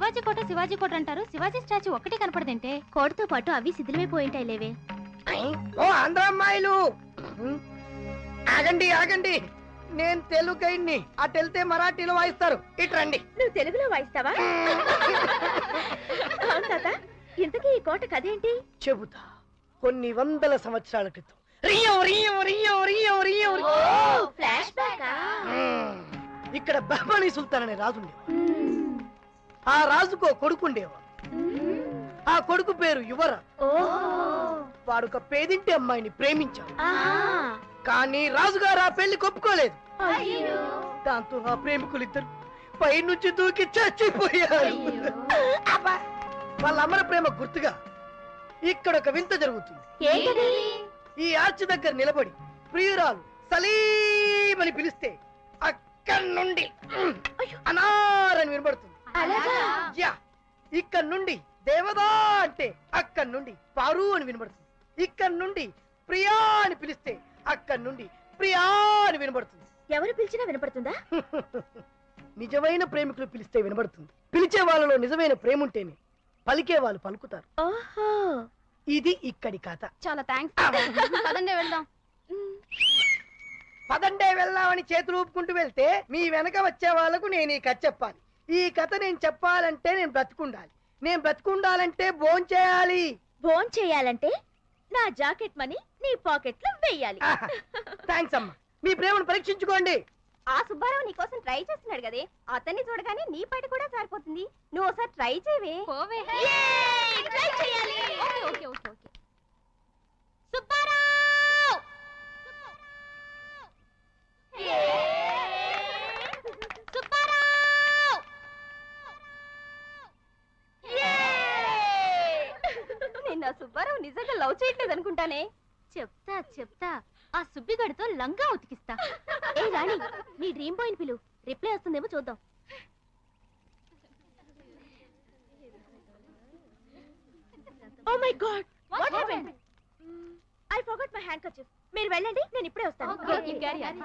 శివాజీ కోట అంటారు. శివాజీ స్టాచ్యూ ఒక్కటే కనపడదంటే కోటతో పాటు అవి శిథిలమైపోయింటాయి లేవే. ఓ ఆంధ్ర అమ్మాయిలు ఆగండి ఆగండి, నేను తెలుగు గైడ్ని. అటు వెళ్తే మరాఠీలో వాయిస్తారు, ఇటు రండి. నువ్వు తెలుగులో వాయిస్తావా? ఇంతకీ ఈ కోట కదేంటి? చెబుతా. కొన్ని వందల సంవత్సరాల క్రితం ఇక్కడ బహ్మనీ సుల్తాన్ అనే రాజు ఉండేవాడు. ఆ రాజుకో కొడుకుండేవాడు. ఆ కొడుకు పేరు యువరాజ్. వాడొక పేదింటి అమ్మాయిని ప్రేమించాడు. కానీ రాజుగారు ఆ పెళ్లి ఒప్పుకోలేదు. దాంతో ఆ ప్రేమికులిద్దరు పై నుంచి దూకి చచ్చిపోయారు. వాళ్ళ అమ్మల ప్రేమ గుర్తుగా ఇక్కడ ఒక వింత జరుగుతుంది. ఈ ఆర్చ్ దగ్గర నిలబడి ప్రియురాలు సలీమని పిలిస్తే అక్కడి నుండి అనారని వినబడుతుంది. ఇక్కడ నుండి దేవదా అంటే అక్కడి నుండి పారు అని వినబడుతుంది. ఇక్కడ నుండి ప్రియా అని పిలిస్తే అక్కడి నుండి ప్రియా అని వినబడుతుంది. ఎవరు పిలిచినా వినపడుతుందా? నిజమైన ప్రేమికులు పిలిస్తే వినబడుతుంది. పిలిచే వాళ్ళలో నిజమైన ప్రేమ ఉంటేనే పలికే వాళ్ళు పలుకుతారు. ఇది ఇక్కడి కథ. చాలా థ్యాంక్స్. పదండి వెళ్దాం. పదండే వెళ్దామని చేతులు ఊపుకుంటూ వెళ్తే మీ వెనక వచ్చే వాళ్ళకు నేను ఈ కథ చెప్పాలి. ఈ కథ నేను చెప్పాలంటే నేను బ్రతుకుండాలి. నేను బ్రతుకుండాలంటే భోంచేయాలి. భోంచేయాలంటే నా జాకెట్ మనీ నీ పాకెట్ లో వెయ్యాలి. థ్యాంక్స్ అమ్మా. మీ ప్రేమను పరీక్షించుకోండి. ఆ సుబ్బారావు నీ కోసం ట్రై చేస్తున్నాడు కదే, అతన్ని చూడగానే నీ పైట కూడా సారిపోతుంది. నువ్వు ఒకసారి ట్రై చేయవే. ట్రై చేయాలి. Okay okay okay. Subbarao Subbarao నిన్న సుబ్బారావు నిజంగా లవ్ చేయట్లేదు అనుకుంటానే. చెప్తా చెప్తా, ఆ సుబ్బిగడితో లంగా ఉతికిస్తా. ఏ రాణి, నీ డ్రీమ్ బాయ్ ని పిలు, రిప్లై వస్తుందేమో చూద్దాం. Oh my God! What happened? I forgot my handkerchief. మీరు వెళ్ళండి, నేను ఇప్పుడే వస్తాను. Okay, carry on.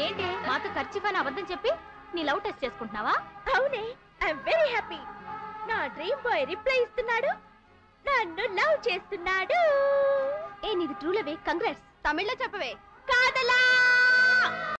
ఏంటి మాతో ఖర్చుఫాని అబద్ధం చెప్పి నీ లవ్ టెస్ట్ చేసుకుంటున్నావా? అవునే, ఐఎమ్ వెరీ హ్యాపీ. నా డ్రీమ్ బాయ్ రిప్లై ఇస్తున్నాడు, నన్ను లవ్ చేస్తున్నాడు. ఏ నీది ట్రూ లవే, కంగ్రాట్స్. తమిళ్లో చెప్పవే. కాదలా